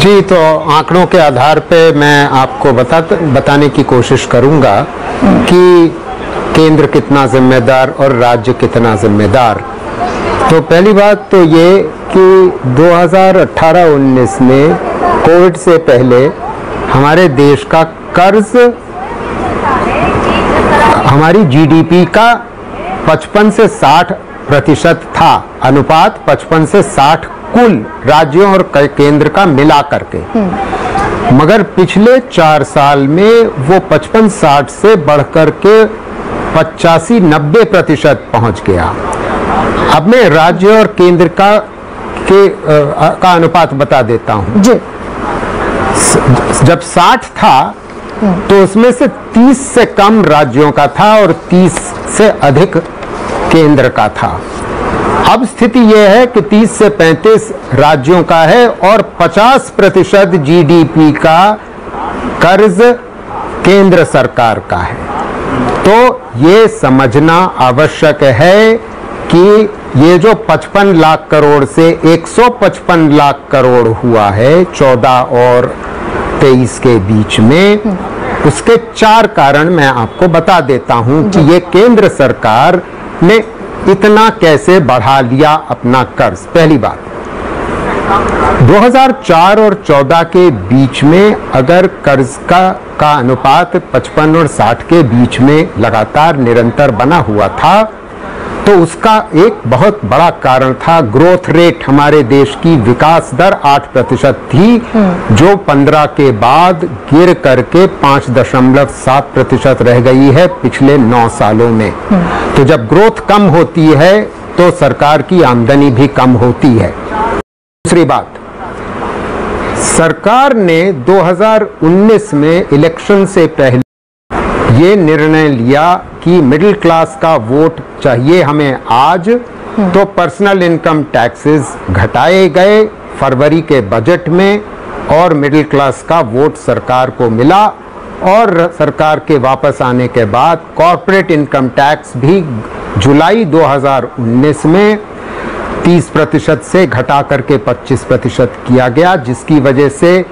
जी, तो आंकड़ों के आधार पे मैं आपको बताने की कोशिश करूंगा कि केंद्र कितना जिम्मेदार और राज्य कितना जिम्मेदार। तो पहली बात तो ये कि 2018-19 में कोविड से पहले हमारे देश का कर्ज हमारी जीडीपी का 55 से 60% था, अनुपात 55 से 60 कुल राज्यों और केंद्र का मिला करके। मगर पिछले 4 साल में वो 55-60 से बढ़कर के 85-90% पहुंच गया। अब मैं राज्य और केंद्र का अनुपात बता देता हूं। जब 60 था तो उसमें से 30 से कम राज्यों का था और 30 से अधिक केंद्र का था। अब स्थिति यह है कि 30 से 35 राज्यों का है और 50% जीडीपी का कर्ज केंद्र सरकार का है। तो ये समझना आवश्यक है कि ये जो 55 लाख करोड़ से 155 लाख करोड़ हुआ है 14 और 23 के बीच में, उसके 4 कारण मैं आपको बता देता हूं कि ये केंद्र सरकार ने इतना कैसे बढ़ा लिया अपना कर्ज। पहली बात, 2004 और 14 के बीच में अगर कर्ज का अनुपात 55 और 60 के बीच में लगातार निरंतर बना हुआ था तो उसका एक बहुत बड़ा कारण था ग्रोथ रेट। हमारे देश की विकास दर 8% थी, जो 15 के बाद गिर करके 5.7% रह गई है पिछले 9 सालों में। तो जब ग्रोथ कम होती है तो सरकार की आमदनी भी कम होती है। दूसरी बात, सरकार ने 2019 में इलेक्शन से पहले ये निर्णय लिया कि मिडिल क्लास का वोट चाहिए हमें आज, तो पर्सनल इनकम टैक्सेस घटाए गए फरवरी के बजट में और मिडिल क्लास का वोट सरकार को मिला। और सरकार के वापस आने के बाद कॉर्पोरेट इनकम टैक्स भी जुलाई 2019 में 30% से घटा करके 25% किया गया, जिसकी वजह से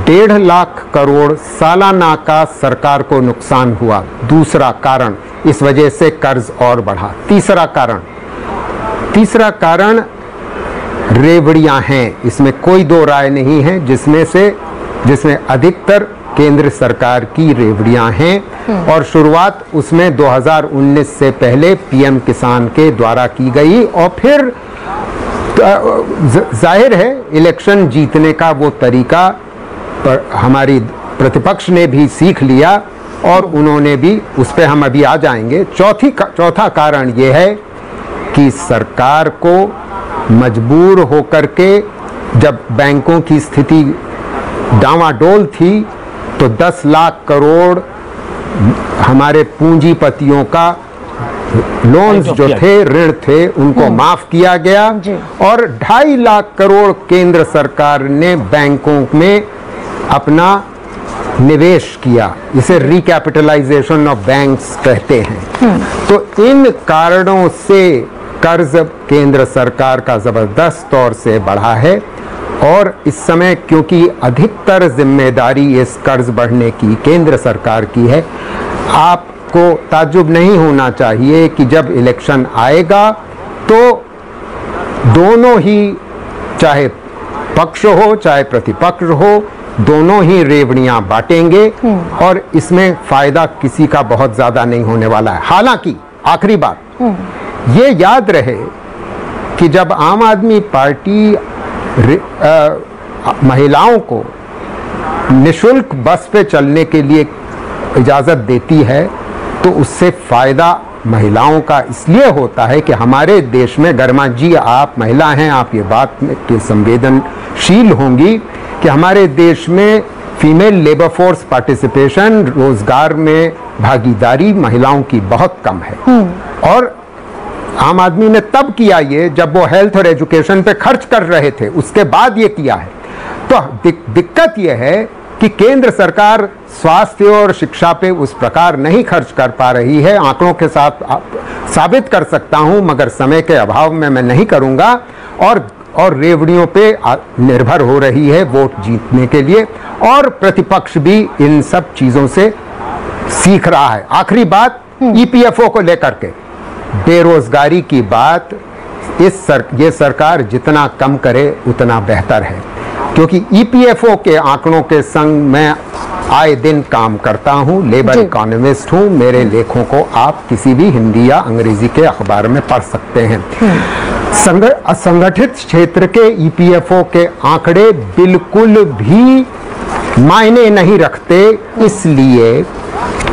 1.5 लाख करोड़ सालाना का सरकार को नुकसान हुआ। दूसरा कारण, इस वजह से कर्ज और बढ़ा। तीसरा कारण रेवड़ियां हैं, इसमें कोई दो राय नहीं है, जिसमें अधिकतर केंद्र सरकार की रेवड़ियां हैं और शुरुआत उसमें 2019 से पहले पीएम किसान के द्वारा की गई। और फिर जाहिर है इलेक्शन जीतने का वो तरीका पर हमारी प्रतिपक्ष ने भी सीख लिया और उन्होंने भी, उस पर हम अभी आ जाएंगे। चौथा कारण ये है कि सरकार को मजबूर होकर के, जब बैंकों की स्थिति डामाडोल थी तो 10 लाख करोड़ हमारे पूंजीपतियों का लोन्स जो थे, ऋण थे, उनको माफ किया गया और 2.5 लाख करोड़ केंद्र सरकार ने बैंकों में अपना निवेश किया। इसे रिकैपिटलाइजेशन ऑफ बैंक्स कहते हैं। तो इन कारणों से कर्ज केंद्र सरकार का जबरदस्त तौर से बढ़ा है और इस समय क्योंकि अधिकतर जिम्मेदारी इस कर्ज बढ़ने की केंद्र सरकार की है, आपको ताज्जुब नहीं होना चाहिए कि जब इलेक्शन आएगा तो दोनों ही, चाहे पक्ष हो चाहे प्रतिपक्ष हो, दोनों ही रेवड़ियां बांटेंगे और इसमें फायदा किसी का बहुत ज्यादा नहीं होने वाला है। हालांकि आखिरी बात ये याद रहे कि जब आम आदमी पार्टी महिलाओं को निशुल्क बस पे चलने के लिए इजाजत देती है तो उससे फायदा महिलाओं का इसलिए होता है कि हमारे देश में, गरिमा जी आप महिला हैं, आप ये बात के संवेदनशील होंगी कि हमारे देश में फीमेल लेबर फोर्स पार्टिसिपेशन, रोजगार में भागीदारी महिलाओं की बहुत कम है। और आम आदमी ने तब किया ये जब वो हेल्थ और एजुकेशन पे खर्च कर रहे थे, उसके बाद ये किया है। तो दिक्कत ये है कि केंद्र सरकार स्वास्थ्य और शिक्षा पे उस प्रकार नहीं खर्च कर पा रही है। आंकड़ों के साथ साबित कर सकता हूं, मगर समय के अभाव में मैं नहीं करूंगा। और रेवड़ियों पे निर्भर हो रही है वोट जीतने के लिए, और प्रतिपक्ष भी इन सब चीजों से सीख रहा है। आखिरी बात ईपीएफओ को लेकर के, बेरोजगारी की बात ये सरकार जितना कम करे उतना बेहतर है, क्योंकि ईपीएफओ के आंकड़ों के संग मैं आए दिन काम करता हूं, लेबर इकोनॉमिस्ट हूं। मेरे लेखों को आप किसी भी हिंदी या अंग्रेजी के अखबार में पढ़ सकते हैं। असंगठित क्षेत्र के ईपीएफओ के आंकड़े बिल्कुल भी मायने नहीं रखते, इसलिए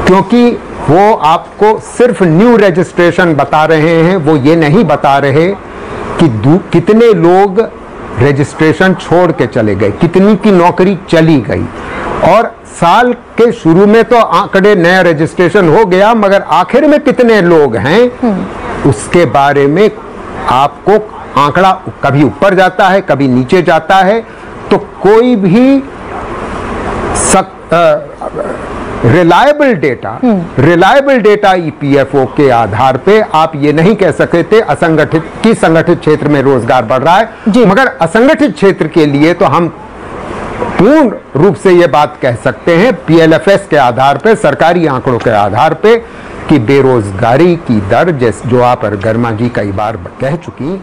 क्योंकि वो आपको सिर्फ न्यू रजिस्ट्रेशन बता रहे हैं, वो ये नहीं बता रहे कि कितने लोग रजिस्ट्रेशन छोड़ के चले गए, कितनी की नौकरी चली गई। और साल के शुरू में तो आंकड़े नया रजिस्ट्रेशन हो गया, मगर आखिर में कितने लोग हैं उसके बारे में आपको आंकड़ा कभी ऊपर जाता है, कभी नीचे जाता है। तो कोई भी रिलायबल डेटा ईपीएफओ के आधार पे आप ये नहीं कह सकते थे संगठित क्षेत्र में रोजगार बढ़ रहा है, मगर असंगठित क्षेत्र के लिए तो हम पूर्ण रूप से ये बात कह सकते हैं पीएलएफएस के आधार पे, सरकारी आंकड़ों के आधार पे, कि बेरोजगारी की दर जो आप गर्मा जी कई बार कह चुकी